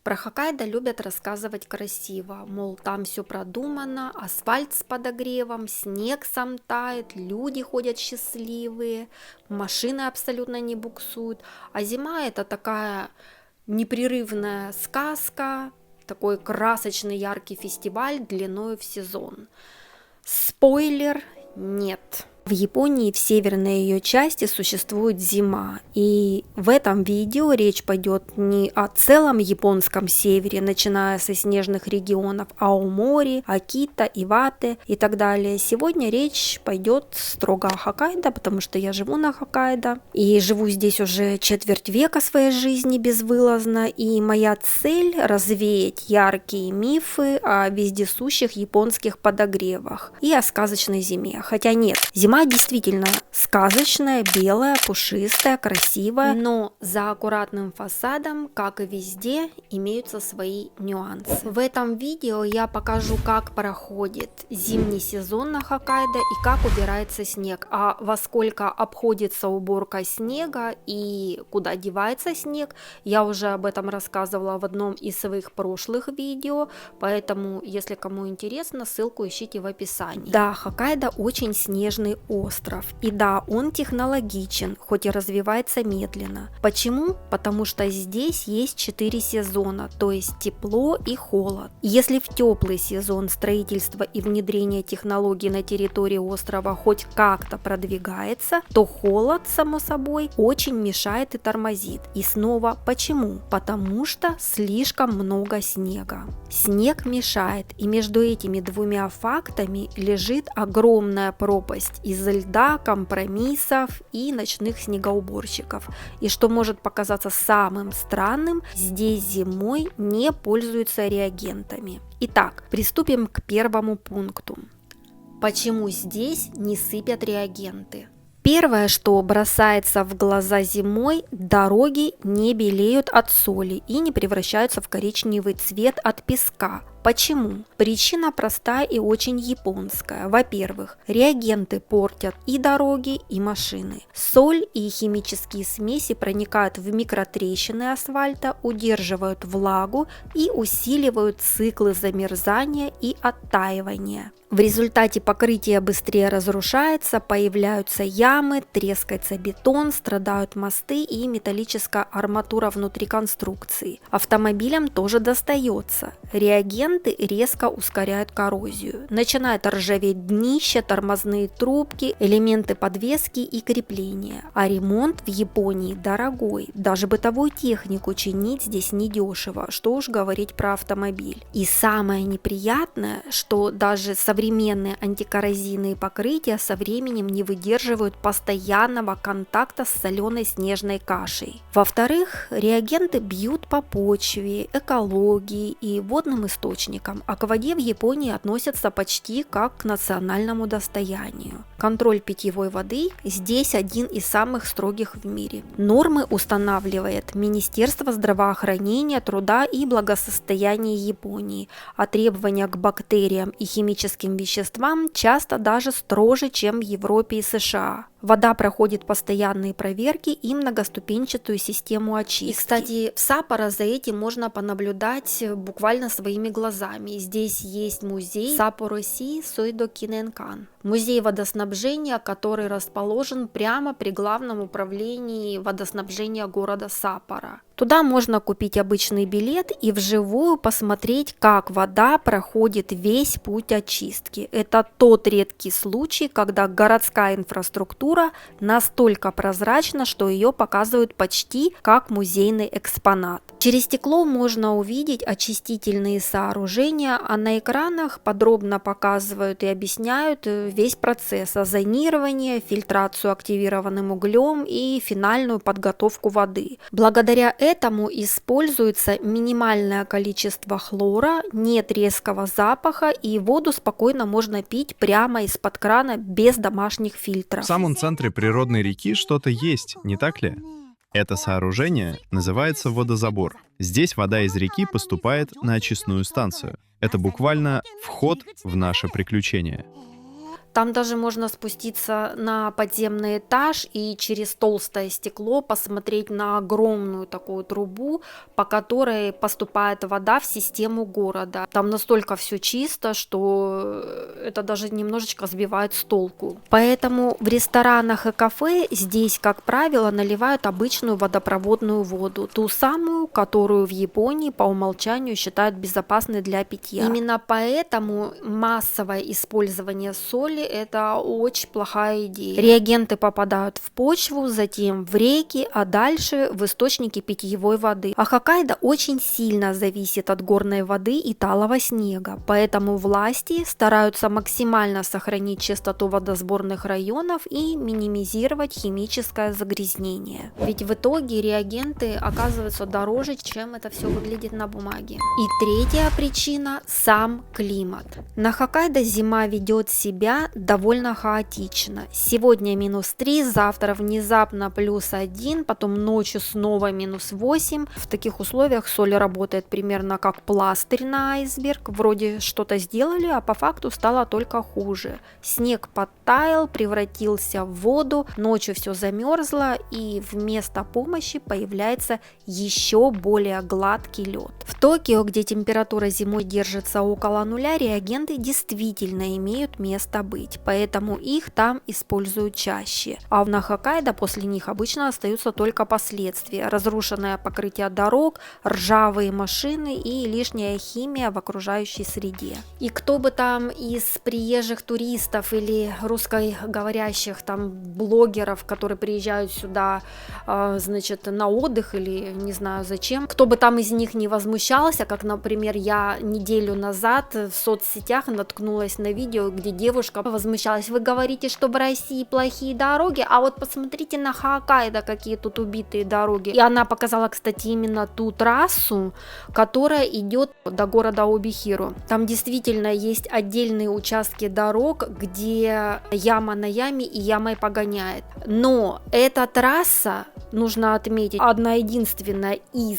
Про Хоккайдо любят рассказывать красиво, мол, там все продумано, асфальт с подогревом, снег сам тает, люди ходят счастливые, машины абсолютно не буксуют, а зима это такая непрерывная сказка, такой красочный яркий фестиваль длиною в сезон. Спойлер, нет. В Японии в северной ее части существует зима, и в этом видео речь пойдет не о целом японском севере, начиная со снежных регионов Аомори, Акита, Ивате и так далее. Сегодня речь пойдет строго о Хоккайдо, потому что я живу на Хоккайдо, и живу здесь уже четверть века своей жизни безвылазно, и моя цель развеять яркие мифы о вездесущих японских подогревах и о сказочной зиме. Хотя нет, зима действительно сказочная, белая, пушистая, красивая, но за аккуратным фасадом, как и везде, имеются свои нюансы. В этом видео я покажу, как проходит зимний сезон на Хоккайдо и как убирается снег, а во сколько обходится уборка снега и куда девается снег, я уже об этом рассказывала в одном из своих прошлых видео, поэтому, если кому интересно, ссылку ищите в описании. Да, Хоккайдо очень снежный остров. И да, он технологичен, хоть и развивается медленно. Почему? Потому что здесь есть 4 сезона, то есть тепло и холод. Если в теплый сезон строительство и внедрение технологий на территории острова хоть как-то продвигается, то холод, само собой, очень мешает и тормозит. И снова почему? Потому что слишком много снега. Снег мешает, и между этими двумя фактами лежит огромная пропасть из льда, компромиссов и ночных снегоуборщиков. И что может показаться самым странным, здесь зимой не пользуются реагентами. Итак, приступим к первому пункту. Почему здесь не сыпят реагенты? Первое, что бросается в глаза зимой, дороги не белеют от соли и не превращаются в коричневый цвет от песка. Почему? Причина простая и очень японская. Во-первых, реагенты портят и дороги, и машины. Соль и химические смеси проникают в микротрещины асфальта, удерживают влагу и усиливают циклы замерзания и оттаивания. В результате покрытие быстрее разрушается, появляются ямы, трескается бетон, страдают мосты и металлическая арматура внутри конструкции. Автомобилям тоже достается. Реагенты резко ускоряют коррозию. Начинают ржаветь днища, тормозные трубки, элементы подвески и крепления. А ремонт в Японии дорогой. Даже бытовую технику чинить здесь недешево, что уж говорить про автомобиль. И самое неприятное, что даже современные антикоррозийные покрытия со временем не выдерживают постоянного контакта с соленой снежной кашей. Во-вторых, реагенты бьют по почве, экологии и водным источникам, а к воде в Японии относятся почти как к национальному достоянию. Контроль питьевой воды здесь один из самых строгих в мире. Нормы устанавливает Министерство здравоохранения, труда и благосостояния Японии, а требования к бактериям и химическим веществам часто даже строже, чем в Европе и США. Вода проходит постоянные проверки и многоступенчатую систему очистки. И, кстати, в Саппоро за этим можно понаблюдать буквально своими глазами. Здесь есть музей Саппоро-Си Сойдо Киненкан. Музей водоснабжения, который расположен прямо при главном управлении водоснабжения города Саппоро. Туда можно купить обычный билет и вживую посмотреть, как вода проходит весь путь очистки. Это тот редкий случай, когда городская инфраструктура настолько прозрачна, что ее показывают почти как музейный экспонат. Через стекло можно увидеть очистительные сооружения, а на экранах подробно показывают и объясняют весь процесс озонирования, фильтрацию активированным углем и финальную подготовку воды. Благодаря этому используется минимальное количество хлора, нет резкого запаха и воду спокойно можно пить прямо из-под крана без домашних фильтров. В самом центре природной реки что-то есть, не так ли? Это сооружение называется водозабор. Здесь вода из реки поступает на очистную станцию. Это буквально вход в наше приключение. Там даже можно спуститься на подземный этаж и через толстое стекло посмотреть на огромную такую трубу, по которой поступает вода в систему города. Там настолько все чисто, что это даже немножечко сбивает с толку. Поэтому в ресторанах и кафе здесь, как правило, наливают обычную водопроводную воду, ту самую, которую в Японии по умолчанию считают безопасной для питья. Именно поэтому массовое использование соли – это очень плохая идея. Реагенты попадают в почву, затем в реки, а дальше в источники питьевой воды. А Хоккайдо очень сильно зависит от горной воды и талого снега, поэтому власти стараются максимально сохранить чистоту водосборных районов и минимизировать химическое загрязнение. Ведь в итоге реагенты оказываются дороже, чем это все выглядит на бумаге. И третья причина – сам климат. На Хоккайдо зима ведет себя довольно хаотично. Сегодня -3, завтра внезапно +1, потом ночью снова -8. В таких условиях соль работает примерно как пластырь на айсберг. Вроде что-то сделали, а по факту стало только хуже. Снег подтаял, превратился в воду, ночью все замерзло, и вместо помощи появляется еще более гладкий лед. В Токио, где температура зимой держится около нуля, реагенты действительно имеют место быть, поэтому их там используют чаще. А на Хоккайдо после них обычно остаются только последствия: разрушенное покрытие дорог, ржавые машины и лишняя химия в окружающей среде. И кто бы там из приезжих туристов или русскоговорящих там блогеров, которые приезжают сюда, значит, на отдых или не знаю зачем, кто бы там из них не возмущался, как, например, я неделю назад в соцсетях наткнулась на видео, где девушка возмущалась: вы говорите, что в России плохие дороги, а вот посмотрите на Хоккайдо, какие тут убитые дороги. И она показала, кстати, именно ту трассу, которая идет до города Обихиру. Там действительно есть отдельные участки дорог, где яма на яме и ямой погоняет. Но эта трасса, нужно отметить, одна единственная из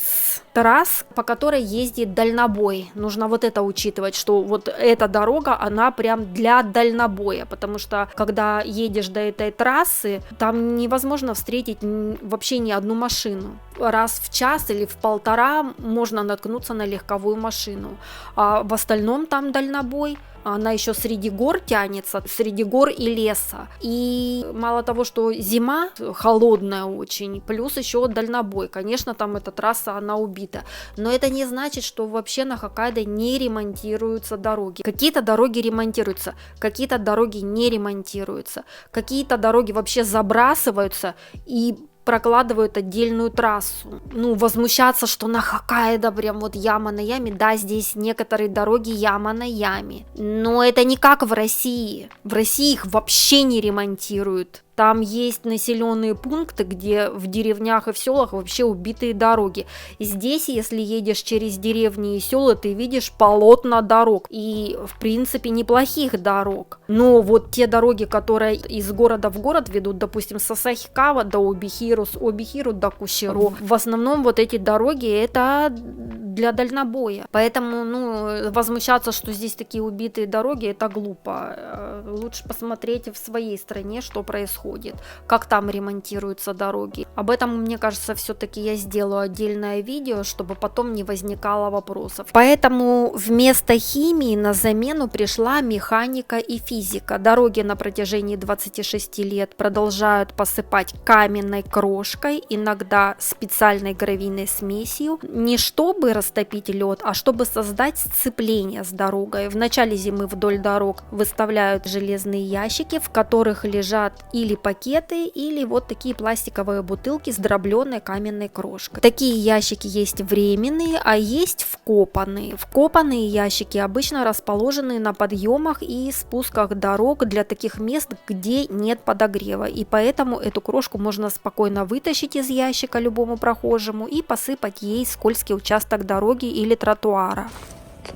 трасс, по которой ездит дальнобой. Нужно вот это учитывать, что вот эта дорога, она прям для дальнобоя, потому что когда едешь до этой трассы, там невозможно встретить вообще ни одну машину. Раз в час или в полтора можно наткнуться на легковую машину, а в остальном там дальнобой. Она еще среди гор тянется, среди гор и леса. И мало того, что зима холодная очень, плюс еще дальнобой. Конечно, там эта трасса, она убита. Но это не значит, что вообще на Хоккайдо не ремонтируются дороги. Какие-то дороги ремонтируются, какие-то дороги не ремонтируются. Какие-то дороги вообще забрасываются и прокладывают отдельную трассу. Ну, возмущаться, что на Хоккайдо прям вот яма на яме. Да, здесь некоторые дороги яма на яме. Но это не как в России. В России их вообще не ремонтируют. Там есть населенные пункты, где в деревнях и в селах вообще убитые дороги. И здесь, если едешь через деревни и села, ты видишь полотна дорог. И, в принципе, неплохих дорог. Но вот те дороги, которые из города в город ведут, допустим, с Асахикава до Обихиру, с Обихиру до Куширо, в основном вот эти дороги это для дальнобоя. Поэтому, возмущаться, что здесь такие убитые дороги, это глупо. Лучше посмотреть в своей стране, что происходит, как там ремонтируются дороги. Об этом, мне кажется, все-таки я сделаю отдельное видео, чтобы потом не возникало вопросов. Поэтому вместо химии на замену пришла механика и физика. Дороги на протяжении 26 лет продолжают посыпать каменной крошкой, иногда специальной гравийной смесью, не чтобы растопить лед, а чтобы создать сцепление с дорогой. В начале зимы вдоль дорог выставляют железные ящики, в которых лежат или пакеты, или вот такие пластиковые бутылки с дробленой каменной крошкой. Такие ящики есть временные, а есть вкопанные. Вкопанные ящики обычно расположены на подъемах и спусках дорог для таких мест, где нет подогрева, и поэтому эту крошку можно спокойно вытащить из ящика любому прохожему и посыпать ей скользкий участок дороги или тротуара.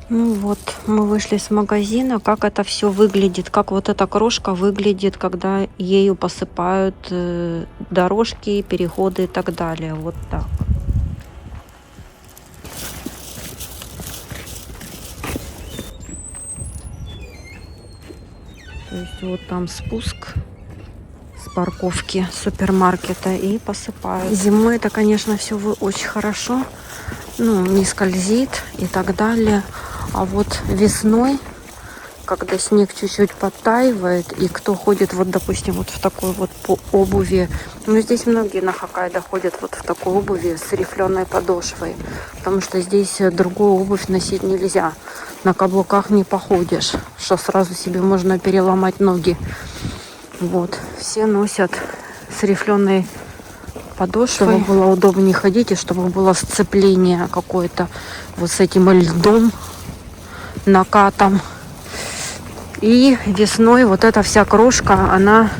Ну вот, мы вышли с магазина, как это все выглядит, как вот эта крошка выглядит, когда ею посыпают дорожки, переходы и так далее. Вот так. То есть вот там спуск с парковки супермаркета и посыпают. Зимой это, конечно, все очень хорошо. Ну, не скользит и так далее. А вот весной, когда снег чуть-чуть подтаивает, и кто ходит, вот, допустим, вот в такой вот по обуви, ну, здесь многие на Хоккайдо ходят вот в такой обуви с рифленой подошвой, потому что здесь другую обувь носить нельзя. На каблуках не походишь, что сразу себе можно переломать ноги. Вот, все носят с рифленой подошвой, чтобы было удобнее ходить и чтобы было сцепление какое-то вот с этим льдом, накатом. И весной вот эта вся крошка, она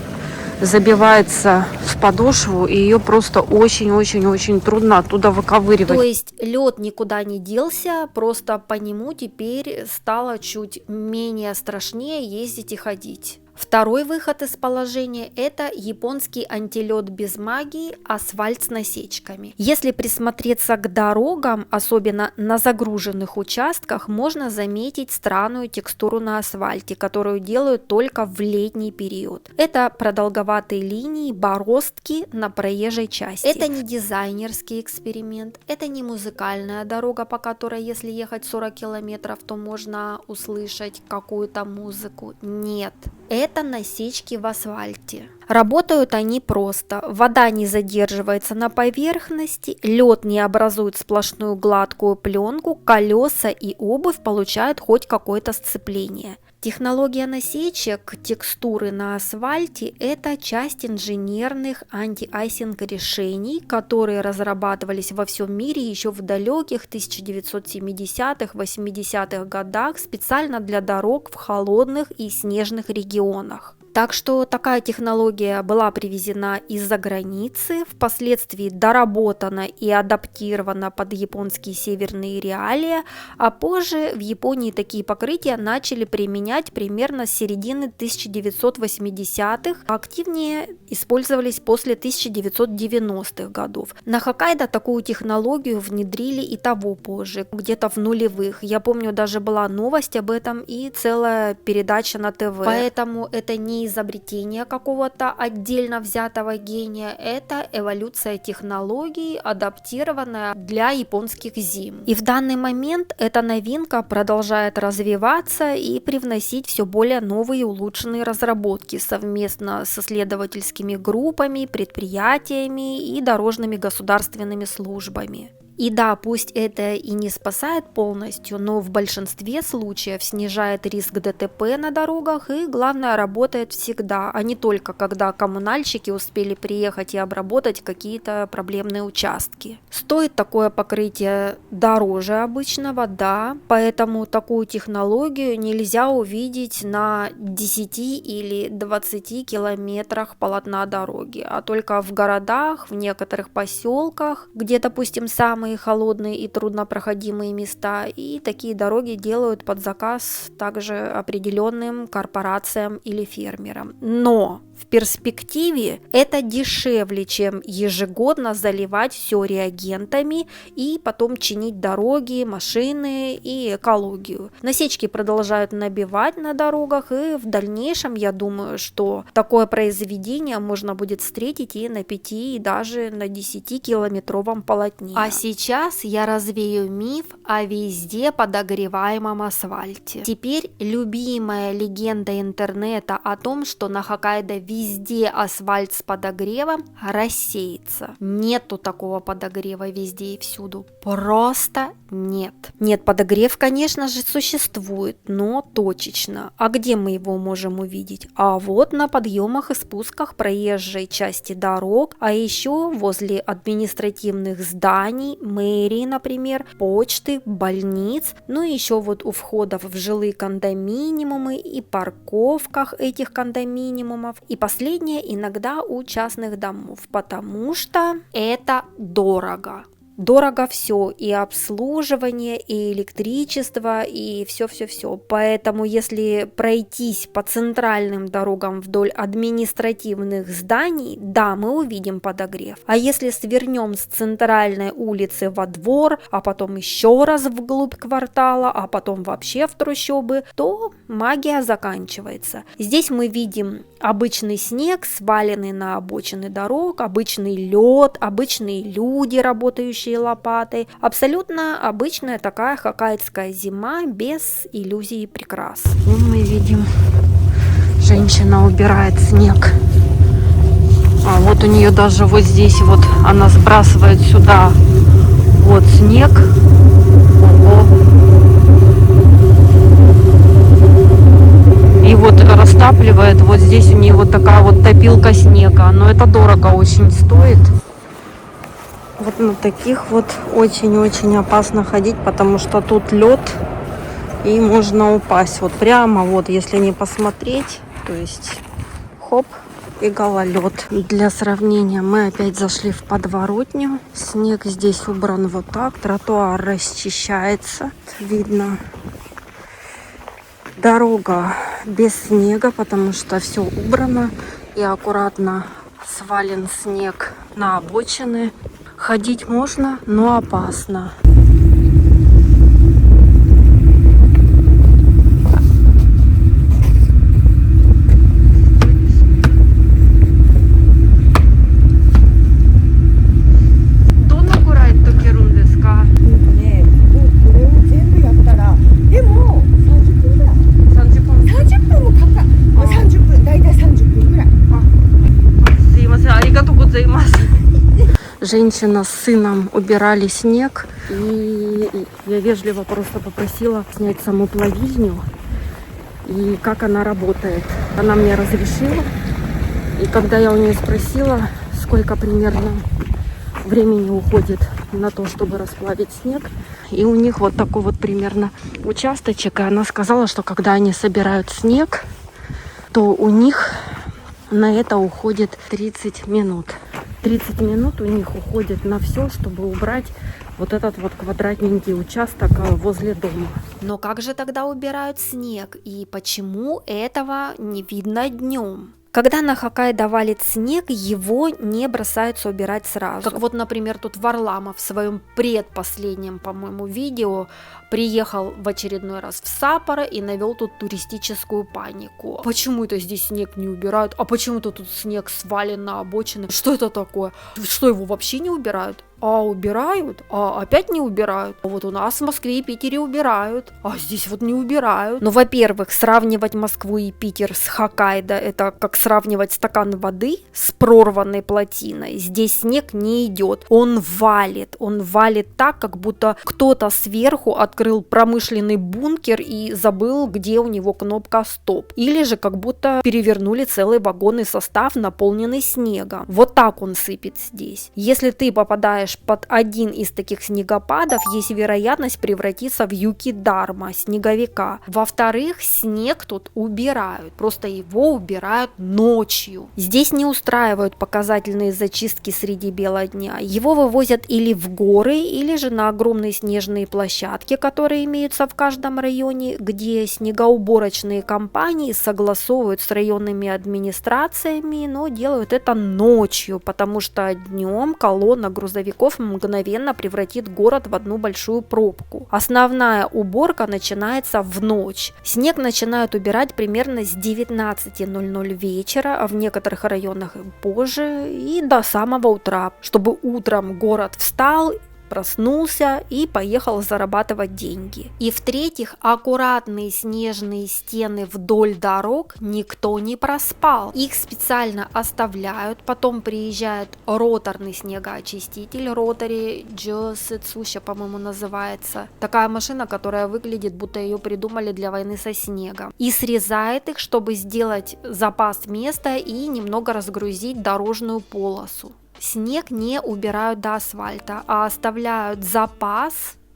забивается в подошву, и ее просто очень-очень-очень трудно оттуда выковыривать. То есть лед никуда не делся, просто по нему теперь стало чуть менее страшнее ездить и ходить. Второй выход из положения – это японский антилед без магии, асфальт с насечками. Если присмотреться к дорогам, особенно на загруженных участках, можно заметить странную текстуру на асфальте, которую делают только в летний период. Это продолговатые линии, бороздки на проезжей части. Это не дизайнерский эксперимент, это не музыкальная дорога, по которой, если ехать 40 километров, то можно услышать какую-то музыку. Нет. Это насечки в асфальте. Работают они просто. Вода не задерживается на поверхности, лед не образует сплошную гладкую пленку, колеса и обувь получают хоть какое-то сцепление. Технология насечек, текстуры на асфальте – это часть инженерных анти-айсинг решений, которые разрабатывались во всем мире еще в далеких 1970-х, 80-х годах специально для дорог в холодных и снежных регионах. Так что такая технология была привезена из-за границы, впоследствии доработана и адаптирована под японские северные реалии, а позже в Японии такие покрытия начали применять примерно с середины 1980-х, а активнее использовались после 1990-х годов. На Хоккайдо такую технологию внедрили и того позже, где-то в нулевых. Я помню, даже была новость об этом и целая передача на ТВ. Поэтому это не изобретение какого-то отдельно взятого гения, это эволюция технологий, адаптированная для японских зим. И в данный момент эта новинка продолжает развиваться и привносить все более новые улучшенные разработки совместно с исследовательскими группами, предприятиями и дорожными государственными службами. И да, пусть это и не спасает полностью, но в большинстве случаев снижает риск ДТП на дорогах и, главное, работает всегда, а не только когда коммунальщики успели приехать и обработать какие-то проблемные участки. Стоит такое покрытие дороже обычного, да, поэтому такую технологию нельзя увидеть на 10 или 20 километрах полотна дороги, а только в городах, в некоторых поселках, где, допустим, самые холодные и труднопроходимые места, и такие дороги делают под заказ также определенным корпорациям или фермерам. Но в перспективе это дешевле, чем ежегодно заливать все реагентами и потом чинить дороги, машины и экологию. Насечки продолжают набивать на дорогах, и в дальнейшем, я думаю, что такое произведение можно будет встретить и на 5, и даже на 10-километровом полотне. А сейчас я развею миф о везде подогреваемом асфальте. Теперь любимая легенда интернета о том, что на Хоккайдо везде асфальт с подогревом, рассеется. Нету такого подогрева везде и всюду. Просто нет. Нет, подогрев, конечно же, существует, но точечно. А где мы его можем увидеть? А вот на подъемах и спусках проезжей части дорог, а еще возле административных зданий, мэрии, например, почты, больниц, ну и еще вот у входов в жилые кондоминиумы и парковках этих кондоминиумов, и последнее иногда у частных домов, потому что это дорого. Дорого все, и обслуживание, и электричество, и все. Поэтому если пройтись по центральным дорогам вдоль административных зданий, да, мы увидим подогрев. А если свернем с центральной улицы во двор, а потом еще раз вглубь квартала, а потом вообще в трущобы, то магия заканчивается. Здесь мы видим обычный снег, сваленный на обочины дорог, обычный лед, обычные люди, работающие лопатой. Абсолютно обычная такая хоккайдская зима без иллюзий прикрас. Вон мы видим, женщина убирает снег. А вот у нее даже вот здесь вот она сбрасывает сюда вот снег. Ого. И вот растапливает, вот здесь у нее вот такая вот топилка снега, но это дорого очень стоит. Вот на таких вот очень-очень опасно ходить, потому что тут лед и можно упасть. Вот прямо вот, если не посмотреть, то есть хоп и гололед. Для сравнения мы опять зашли в подворотню. Снег здесь убран вот так, тротуар расчищается, видно. Дорога без снега, потому что все убрано и аккуратно свален снег на обочины. Ходить можно, но опасно. Женщина с сыном убирали снег, и я вежливо просто попросила снять саму плавильню и как она работает. Она мне разрешила, и когда я у нее спросила, сколько примерно времени уходит на то, чтобы расплавить снег, и у них вот такой вот примерно участочек, и она сказала, что когда они собирают снег, то у них на это уходит 30 минут. 30 минут у них уходит на все, чтобы убрать вот этот вот квадратненький участок возле дома. Но как же тогда убирают снег? И почему этого не видно днем? Когда на Хоккайдо валит снег, его не бросаются убирать сразу. Как вот, например, тут Варламов в своем предпоследнем, по-моему, видео приехал в очередной раз в Саппоро и навел тут туристическую панику. Почему это здесь снег не убирают? А почему-то тут снег свален на обочины? Что это такое? Что, его вообще не убирают? А убирают, а опять не убирают. А вот у нас в Москве и Питере убирают, а здесь вот не убирают. Ну, во-первых, сравнивать Москву и Питер с Хоккайдо — это как сравнивать стакан воды с прорванной плотиной. Здесь снег не идет, он валит так, как будто кто-то сверху открыл промышленный бункер и забыл, где у него кнопка стоп. Или же как будто перевернули целый вагонный состав, наполненный снегом. Вот так он сыпет здесь. Если ты попадаешь под один из таких снегопадов, есть вероятность превратиться в юки-дарма, снеговика. Во-вторых, снег тут убирают, просто его убирают ночью. Здесь не устраивают показательные зачистки среди бела дня. Его вывозят или в горы, или же на огромные снежные площадки, которые имеются в каждом районе, где снегоуборочные компании согласовывают с районными администрациями, но делают это ночью, потому что днем колонна грузовиков мгновенно превратит город в одну большую пробку. Основная уборка начинается в ночь. Снег начинают убирать примерно с 19:00 вечера, а в некоторых районах позже, и до самого утра, чтобы утром город встал, проснулся и поехал зарабатывать деньги. И в-третьих, аккуратные снежные стены вдоль дорог никто не проспал. Их специально оставляют, потом приезжает роторный снегоочиститель, ротари Джосецуща, по-моему, называется. Такая машина, которая выглядит, будто ее придумали для войны со снегом. И срезает их, чтобы сделать запас места и немного разгрузить дорожную полосу. Снег не убирают до асфальта, а оставляют запас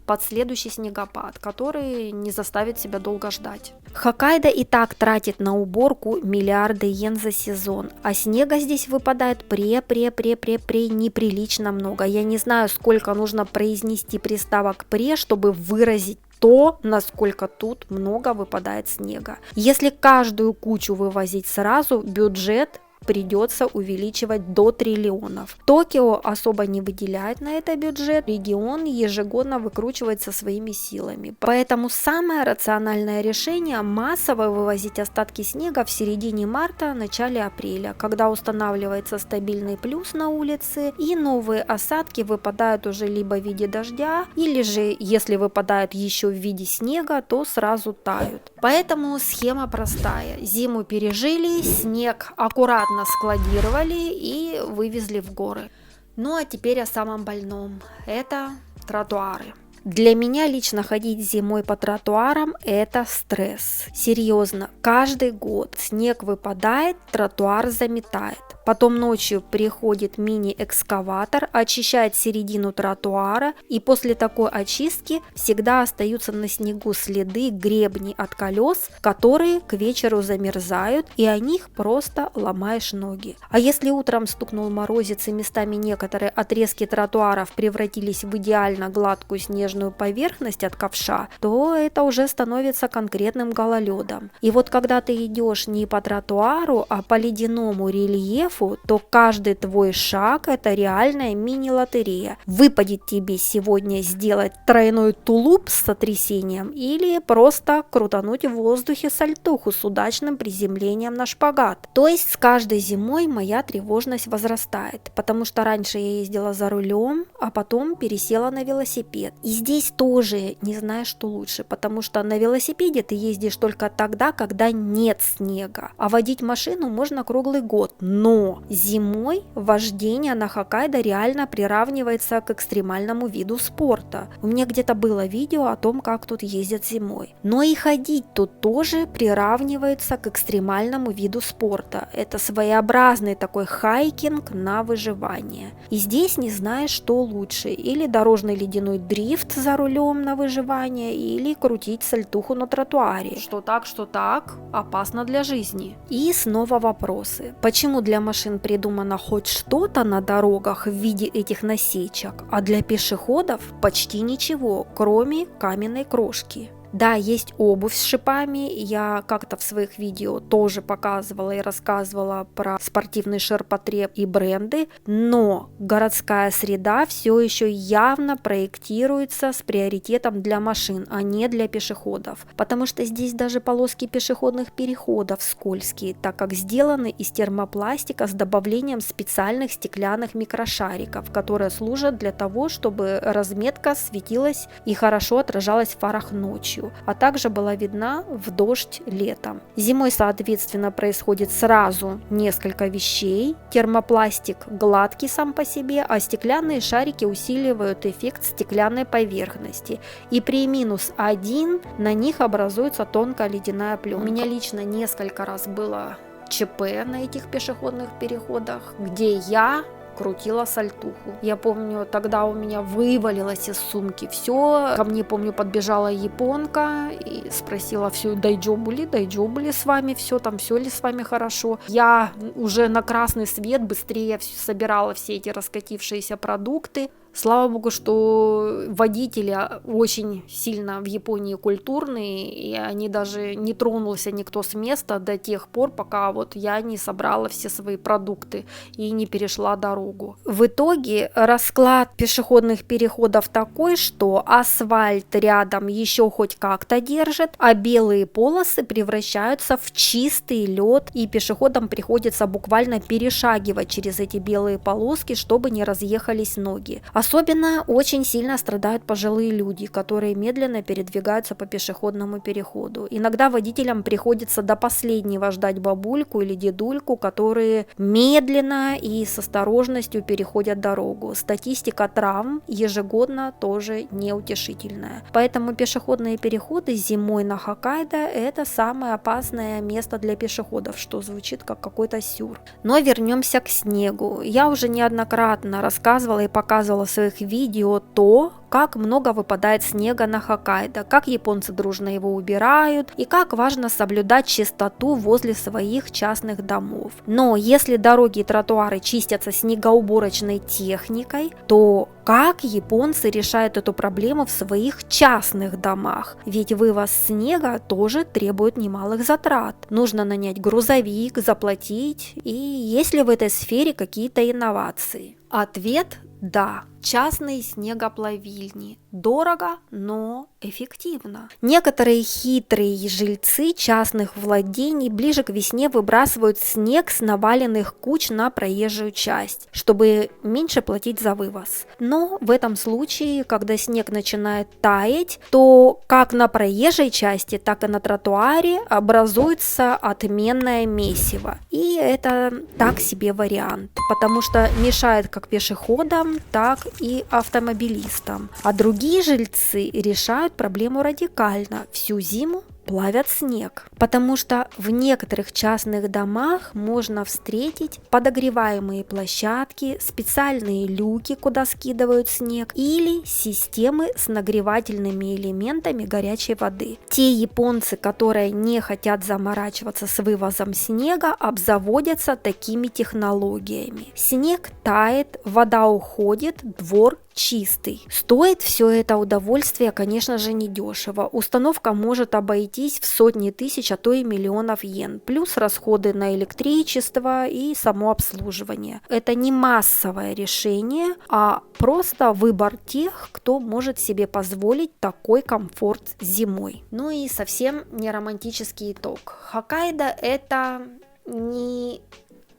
под следующий снегопад, который не заставит себя долго ждать. Хоккайдо и так тратит на уборку миллиарды йен за сезон, а снега здесь выпадает неприлично много. Я не знаю, сколько нужно произнести приставок «пре», чтобы выразить то, насколько тут много выпадает снега. Если каждую кучу вывозить сразу, бюджет придется увеличивать до триллионов. Токио особо не выделяет на это бюджет, регион ежегодно выкручивается своими силами. Поэтому самое рациональное решение – массово вывозить остатки снега в середине марта, начале апреля, когда устанавливается стабильный плюс на улице и новые осадки выпадают уже либо в виде дождя, или же, если выпадают еще в виде снега, то сразу тают. Поэтому схема простая. Зиму пережили, снег аккуратно складировали и вывезли в горы. Ну а теперь о самом больном. Это тротуары. Для меня лично ходить зимой по тротуарам – это стресс. Серьезно, каждый год снег выпадает, тротуар заметает. Потом ночью приходит мини-экскаватор, очищает середину тротуара, и после такой очистки всегда остаются на снегу следы, гребни от колес, которые к вечеру замерзают, и о них просто ломаешь ноги. А если утром стукнул морозец и местами некоторые отрезки тротуаров превратились в идеально гладкую снежную поверхность от ковша, то это уже становится конкретным гололедом. И вот когда ты идешь не по тротуару, а по ледяному рельефу, то каждый твой шаг – это реальная мини-лотерея. Выпадет тебе сегодня сделать тройной тулуп с сотрясением или просто крутануть в воздухе сальтуху с удачным приземлением на шпагат. То есть с каждой зимой моя тревожность возрастает, потому что раньше я ездила за рулем, а потом пересела на велосипед. И здесь тоже не знаешь, что лучше, потому что на велосипеде ты ездишь только тогда, когда нет снега, а водить машину можно круглый год. Но зимой вождение на Хоккайдо реально приравнивается к экстремальному виду спорта. У меня где-то было видео о том, как тут ездят зимой. Но и ходить тут тоже приравнивается к экстремальному виду спорта. Это своеобразный такой хайкинг на выживание. И здесь не знаешь, что лучше. Или дорожный ледяной дрифт за рулем на выживание, или крутить сальтуху на тротуаре. Что так, опасно для жизни. И снова вопросы. Почему для машин придумано хоть что-то на дорогах в виде этих насечек, а для пешеходов почти ничего, кроме каменной крошки? Да, есть обувь с шипами, я как-то в своих видео тоже показывала и рассказывала про спортивный ширпотреб и бренды, но городская среда все еще явно проектируется с приоритетом для машин, а не для пешеходов, потому что здесь даже полоски пешеходных переходов скользкие, так как сделаны из термопластика с добавлением специальных стеклянных микрошариков, которые служат для того, чтобы разметка светилась и хорошо отражалась в фарах ночью, а также была видна в дождь летом. Зимой, соответственно, происходит сразу несколько вещей. Термопластик гладкий сам по себе, а стеклянные шарики усиливают эффект стеклянной поверхности. И при -1 на них образуется тонкая ледяная пленка. У меня лично несколько раз было ЧП на этих пешеходных переходах, где я крутила сальтуху. Я помню, тогда у меня вывалилось из сумки все. Ко мне, помню, подбежала японка и спросила: все, дайджобу ли с вами все, там все ли с вами хорошо. Я уже на красный свет быстрее собирала все эти раскатившиеся продукты. Слава богу, что водители очень сильно в Японии культурные, и они даже не тронулся никто с места до тех пор, пока вот я не собрала все свои продукты и не перешла дорогу. В итоге расклад пешеходных переходов такой, что асфальт рядом еще хоть как-то держит, а белые полосы превращаются в чистый лед, и пешеходам приходится буквально перешагивать через эти белые полоски, чтобы не разъехались ноги. Особенно очень сильно страдают пожилые люди, которые медленно передвигаются по пешеходному переходу. Иногда водителям приходится до последнего ждать бабульку или дедульку, которые медленно и с осторожностью переходят дорогу. Статистика травм ежегодно тоже неутешительная. Поэтому пешеходные переходы зимой на Хоккайдо – это самое опасное место для пешеходов, что звучит как какой-то сюр. Но вернемся к снегу. Я уже неоднократно рассказывала и показывала в своих видео то, как много выпадает снега на Хоккайдо, как японцы дружно его убирают и как важно соблюдать чистоту возле своих частных домов. Но если дороги и тротуары чистятся снегоуборочной техникой, то как японцы решают эту проблему в своих частных домах? Ведь вывоз снега тоже требует немалых затрат. Нужно нанять грузовик, заплатить, и есть ли в этой сфере какие-то инновации? Ответ – да. Частные снегоплавильни. Дорого, но эффективно. Некоторые хитрые жильцы частных владений ближе к весне выбрасывают снег с наваленных куч на проезжую часть, чтобы меньше платить за вывоз. Но в этом случае, когда снег начинает таять, то как на проезжей части, так и на тротуаре образуется отменное месиво. И это так себе вариант, потому что мешает как пешеходам, так и автомобилистам. А другие жильцы решают проблему радикально. Всю зиму плавят снег, потому что в некоторых частных домах можно встретить подогреваемые площадки, специальные люки, куда скидывают снег, или системы с нагревательными элементами горячей воды. Те японцы, которые не хотят заморачиваться с вывозом снега, обзаводятся такими технологиями. Снег тает, вода уходит, двор чистый. Стоит все это удовольствие, конечно же, недешево. Установка может обойтись в сотни тысяч, а то и миллионов йен, плюс расходы на электричество и само обслуживание. Это не массовое решение, а просто выбор тех, кто может себе позволить такой комфорт зимой. Ну и совсем не романтический итог. Хоккайдо – это не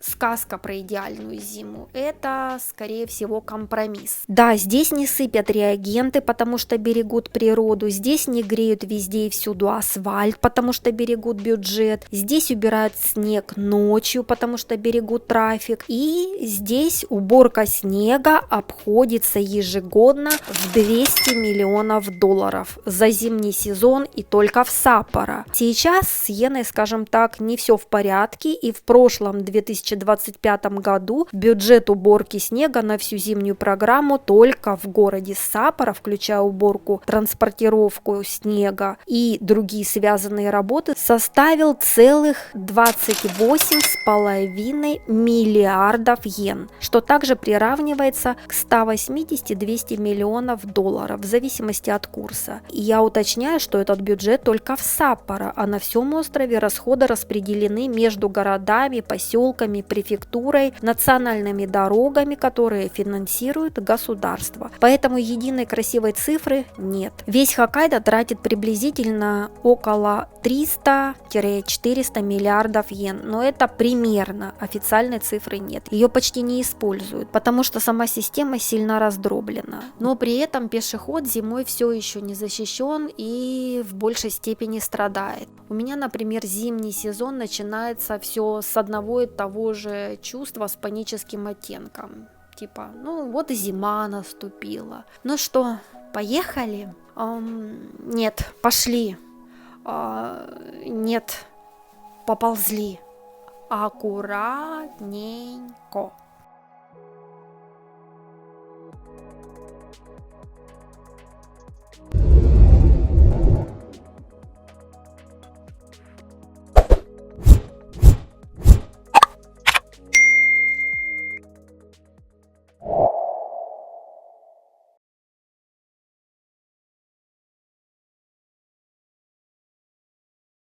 сказка про идеальную зиму, это, скорее всего, компромисс. Да, здесь не сыпят реагенты, потому что берегут природу, здесь не греют везде и всюду асфальт, потому что берегут бюджет, здесь убирают снег ночью, потому что берегут трафик, и здесь уборка снега обходится ежегодно в $200 миллионов за зимний сезон и только в Саппоро. Сейчас с иеной, скажем так, не все в порядке, и в прошлом 2025 году бюджет уборки снега на всю зимнюю программу только в городе Саппоро, включая уборку, транспортировку снега и другие связанные работы, составил целых 28,5 миллиардов йен, что также приравнивается к 180-200 миллионов долларов в зависимости от курса. И я уточняю, что этот бюджет только в Саппоро, а на всем острове расходы распределены между городами, поселками, префектурой, национальными дорогами, которые финансирует государство. Поэтому единой красивой цифры нет. Весь Хоккайдо тратит приблизительно около 300-400 миллиардов йен, но это примерно, официальной цифры нет. Ее почти не используют, потому что сама система сильно раздроблена. Но при этом пешеход зимой все еще не защищен и в большей степени страдает. У меня, например, зимний сезон начинается все с одного и того же чувства, с паническим оттенком. Типа, ну вот и зима наступила. Ну что, поехали? Нет, пошли. Нет, поползли. Аккуратненько.